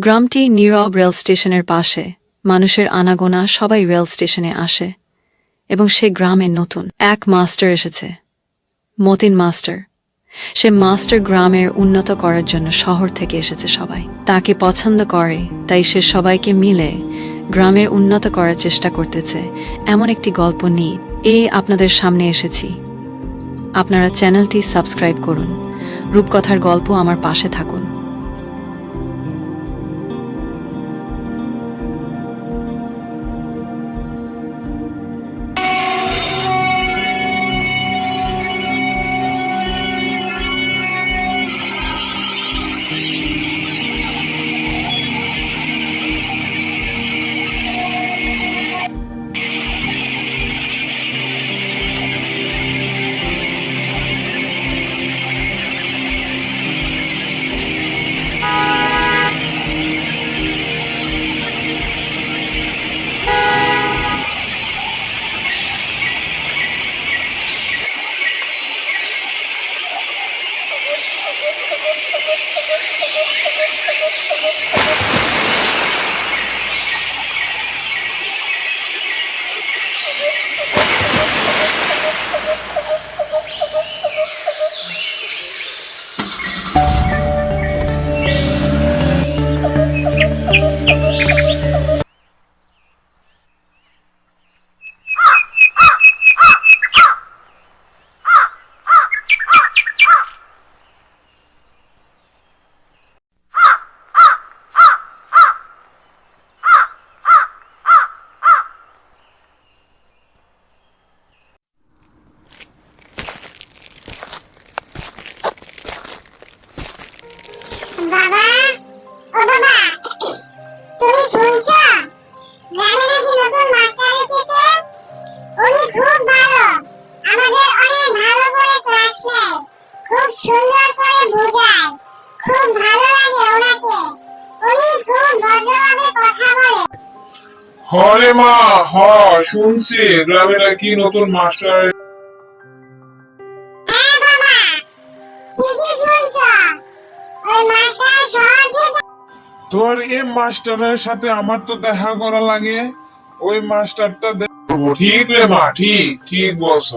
গ্রামটি নীরব রেল স্টেশনের পাশে। মানুষের আনাগোনা, সবাই রেল স্টেশনে আসে। এবং সে গ্রামে নতুন এক মাস্টার এসেছে, মতিন মাস্টার। সে মাস্টার গ্রামের উন্নত করার জন্য শহর থেকে এসেছে। সবাই তাকে পছন্দ করে, তাই সে সবাইকে মিলে গ্রামের উন্নত করার চেষ্টা করতেছে। এমন একটি গল্প নিয়ে আপনাদের সামনে এসেছি। আপনারা চ্যানেলটি সাবস্ক্রাইব করুন। রূপকথার গল্প আমার পাশে থাকুন। বাবা, ও বাবা, তুমি শুনছো? গ্রামে নাকি নতুন মাস্টার এসেছে। উনি খুব ভালো, আমাদের অনেক ভালো করে ক্লাস নেয়, খুব সুন্দর করে বোঝায়, খুব ভালো লাগে ওনাকে। উনি খুব ভদ্রভাবে কথা বলে। হরে মা, শুনছি গ্রামে নাকি নতুন মাস্টার। হ্যাঁ বাবা, ঠিকই শুনছো। ওই মাস্টার শহর থেকে। তোর এই মাস্টারের সাথে আমার তো দেখা করা লাগে। ওই মাস্টারটা দেখবো। ঠিক রে মা, ঠিক বলছ।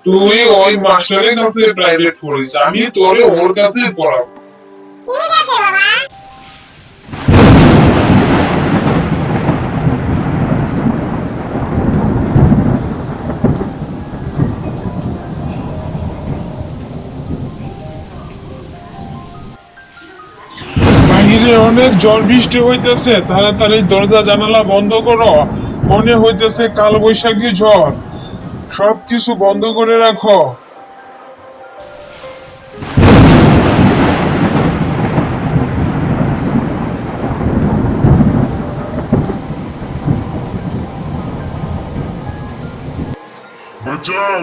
তুই ওই মাস্টারের কাছে প্রাইভেট পড়িস, আমি তোরে ওর কাছে পড়াবো। ঠিক আছে বাবা। বাহিরে অনেক ঝড় বৃষ্টি হইতেছে, তাড়াতাড়ি দরজা জানালা বন্ধ করো। মনে হইতেছে কাল বৈশাখী ঝড়। সবকিছু বন্ধ করে রাখো।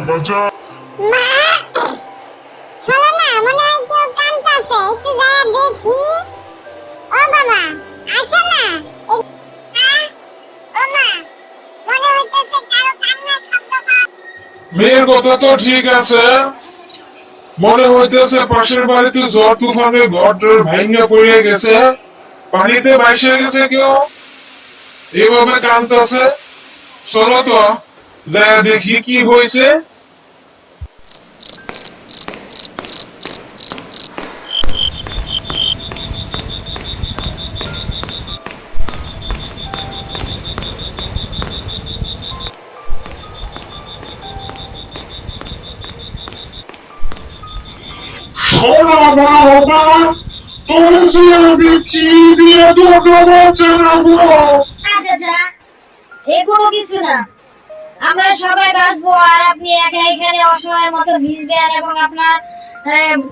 বাঁচাও। মা, চলো না, মনে হয় কেউ কাঁদতাছে, একটু যায় দেখি। ও বাবা, আসো না। ও মা, মনে হইতেছে কারো কান্নার শব্দ পাওয়া। মেয়ের কথা তো ঠিক আছে। মনে হইতেছে পাশের বাড়িতে ঝড় তুফানে ঘরটার ভাঙিয়া পড়ে গেছে, পানিতে ভাসিয়ে গেছে কেউ, এভাবে কাঁদতেছে। চলো তো যায় দেখি কি হয়েছে। শোনো বাবা, তোমাকে আমি কি দিয়ে ধন্যবাদ জানাবো? আচ্ছা, কোনো কিছু না। আমরা সবাই বাঁচবো, আর আপনি একা এখানে অসহায়ের মতো ভিজবেন এবং আপনার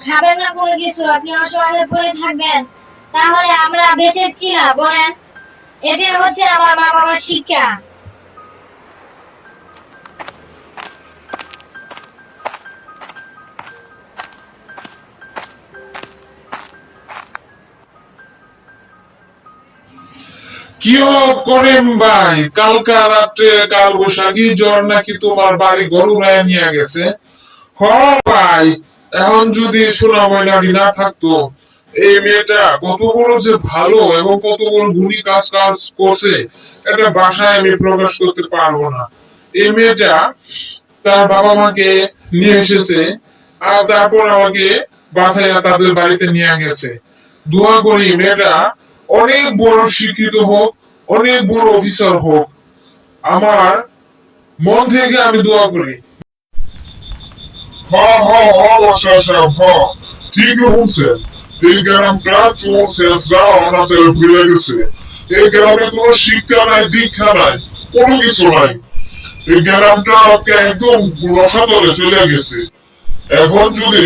খাবেন না কোনো কিছু, আপনি অসহায় হয়ে পড়ে থাকবেন। তাহলে আমরা বেঁচে কি না বলেন? এটাই হচ্ছে আমার মা বাবার শিক্ষা। কি করেন ভাই, কালকা রাত্রে কাল বৈশাখী জ্বর নাকি তোমার বাড়ি ঘর উড়াইয়া নিয়ে গেছে। হ ভাই, এখন যদি সোনা ময়নাটি না থাকতো, এই মেয়েটা কত বড় যে ভালো এবং কত বড় গুণী কাজ করছে, এটা ভাষায় আমি প্রকাশ করতে পারবো না। এই মেয়েটা তার বাবা মাকে নিয়ে এসেছে, আর তারপর আমাকে বাসায় তাদের বাড়িতে নিয়ে গেছে। দোয়া করি মেয়েটা অনেক বড় শিক্ষিত হোক, অনেক বড় অফিসার হোক। আমার মন থেকে আমি দোয়া করি। হ্যাঁ হ্যাঁ হ্যাঁ মাস্টার সাহেব, হ্যাঁ ঠিকই বলছেন। এই গ্রামটা চোর শেষরা অনাচারে ভুলে গেছে। এই গ্রামে কোনো শিক্ষা নাই, দীক্ষা নাই, কোনো কিছু নাই। এই গ্রামটা একদম রসাতলে চলে গেছে। এখন যদি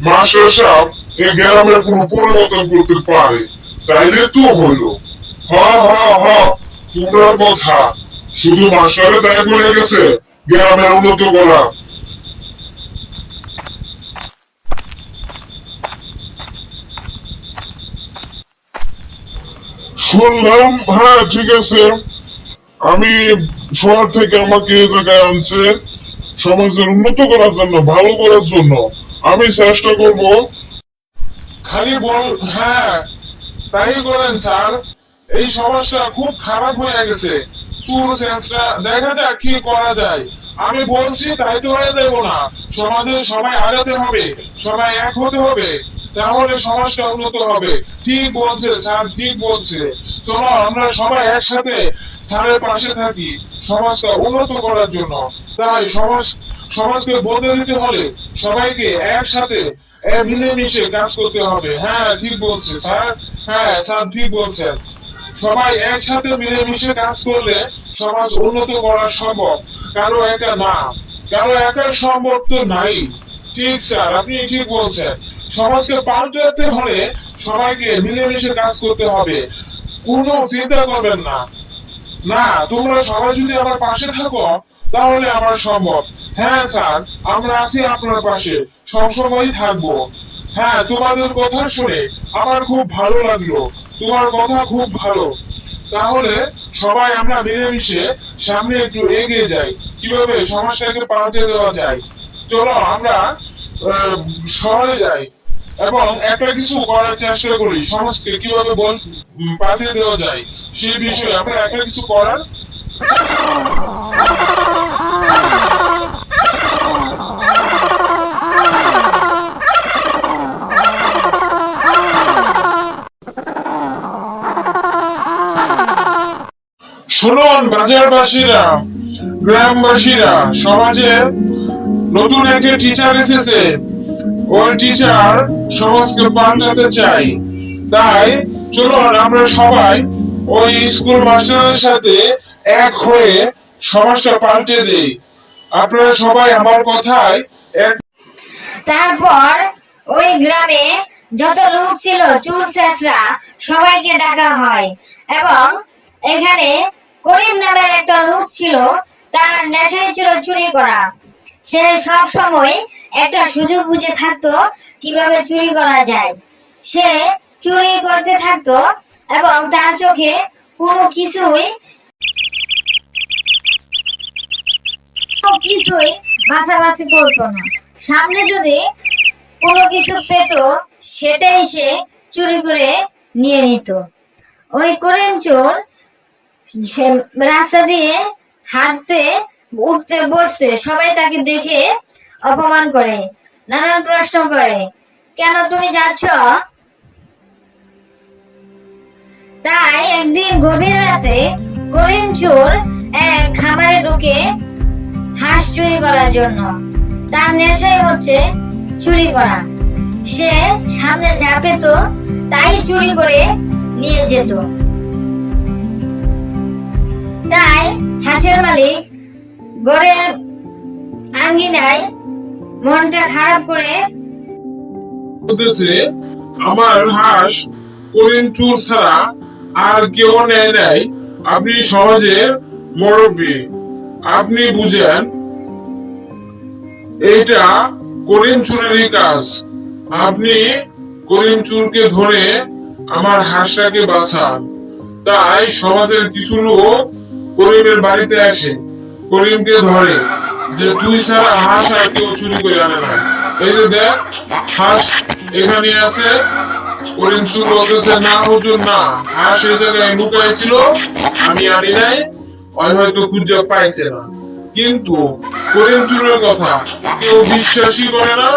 মাস্টার সাহেব এই গ্রামের কোনো পরিবর্তন করতে পারে তাইলে তো হলো। হ্যাঁ হ্যাঁ হ্যাঁ, তোমরা কথা শুধু মাস্টারের দায় পড়ে গেছে গ্রামের উন্নত করা। শুনলাম, হ্যাঁ ঠিক আছে, আমি শহর থেকে আমাকে এই জায়গায় আনছে সমাজের উন্নত করার জন্য, ভালো করার জন্য। আমি চেষ্টা করব। খালি বল হ্যাঁ, তাই করেন স্যার। এই সমাজটা খুব খারাপ হয়ে গেছে। চুর সেন্সটা দেখা যাক কি করা যায়। আমি বলছি তাই তো হয়ে দেবো না। সমাজে সবাই আগাতে হবে, সবাই এক হতে হবে, তাহলে সমাজটা উন্নত হবে। ঠিক বলছে স্যার, ঠিক বলছে। চলো আমরা সবাই একসাথে স্যারের পাশে থাকি সমাজটা উন্নত করার জন্য। তাই সমাজকে বদলে দিতে হলে সবাইকে একসাথে মিলেমিশে কাজ করতে হবে। হ্যাঁ ঠিক বলছে স্যার, হ্যাঁ স্যার ঠিক বলছেন। সবাই একসাথে মিলেমিশে কাজ করলে সমাজ উন্নত করা সম্ভব। কারো একা না, কারো একা সম্ভব তো নাই। ঠিক স্যার, আপনি ঠিক বলছেন। সমাজকে পাল্টাতে হলে সবাইকে মিলেমিশে কাজ করতে হবে। কোনো চিন্তা করবেন না। না, তোমরা সবাই যদি আমার পাশে থাকো তাহলে আমার সম্ভব। হ্যাঁ স্যার, আমরা আছি আপনার পাশে, সবসময় থাকবো। হ্যাঁ, তোমাদের কথা শুনে আমার খুব ভালো লাগলো। তোমার কথা খুব ভালো। তাহলে সবাই আমরা মিলেমিশে সামনে একটু এগিয়ে যাই, কিভাবে সমাজটাকে পাল্টে দেওয়া যায়। চলো আমরা শহরে যাই এবং একটা কিছু করার চেষ্টা করি, সমাজকে কিভাবে পাল্টে দেওয়া যায় সেই বিষয়ে আমরা একটা কিছু করার। শুনুন বাজারবাসীরা, গ্রামবাসীরা, সমাজে নতুন একটা টিচার এসেছে। ওই টিচার সমাজকে পাল্টাতে চাই। তাই চলুন আমরা সবাই ওই স্কুল মাস্টারের সাথে এক হয়ে সমাজটা পাল্টে দেই। আপনারা সবাই আমার কথায় এক। তারপর ওই গ্রামে যত লোক ছিল চোর শেষরা সবাইকে ডাকা হয় এবং এখানে করিম নামের একটা লোক ছিল, তার নেশাই ছিল চুরি করা। সে সব সময় একটা সুযোগ বুঝে থাকতো কিভাবে চুরি করা যায়। সে চুরি করতে থাকতো এবং তার চোখে কোনো কিছুই বাছাবাছি করতো না। সামনে যদি কোনো কিছু পেত সেটাই সে চুরি করে নিয়ে নিত। ওই করিম চোর সে রাস্তা দিয়ে হাঁটতে, উঠতে, বসতে সবাই তাকে দেখে অপমান করে, নানান প্রশ্ন করে, কেন তুমি যাচ্ছ? তাই একদিন গভীর রাতে করিম চোর এক খামারে ঢুকে হাঁস চুরি করার জন্য। তার নেশাই হচ্ছে চুরি করা। সে সামনে যা পেত তাই চুরি করে নিয়ে যেত। তাই হাঁসের মালিক ঘরের আঙ্গিনায় মনটা খারাপ করে বলতেছে, আমার হাঁস করিম চোর ছাড়া আর কেউ নেয় নাই। আপনি সমাজের মুরব্বী, আপনি বুঝেন এইটা করিম চোরেরই কাজ। আপনি করিম চোরকে ধরে আমার হাঁসটাকে বাঁচান। তাই সমাজের কিছু লোক করিমের বাড়িতে আসে, করিমকে ধরে যে তুই ছাড়া হাঁস আর কেউ চুরি করে আনে না। এই যে দেখ হাঁস এখানে আছে, করিম চুর বলতেছে না হুজুর না, হাঁস এই জায়গায় লুকাইছিল, আমি আনি নাই, ওই হয়তো খুঁজে পাইছে না। কিন্তু করিম চুরের কথা কেউ বিশ্বাসই করে না।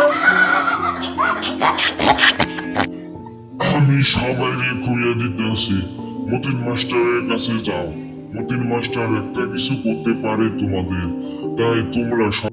আমি সবাইকে খুঁজে দিতেছি, মতিন মাস্টারের কাছে যাও। মতিন মাস্টার একটা কিছু করতে পারে তোমাদের, তাই তোমরা সব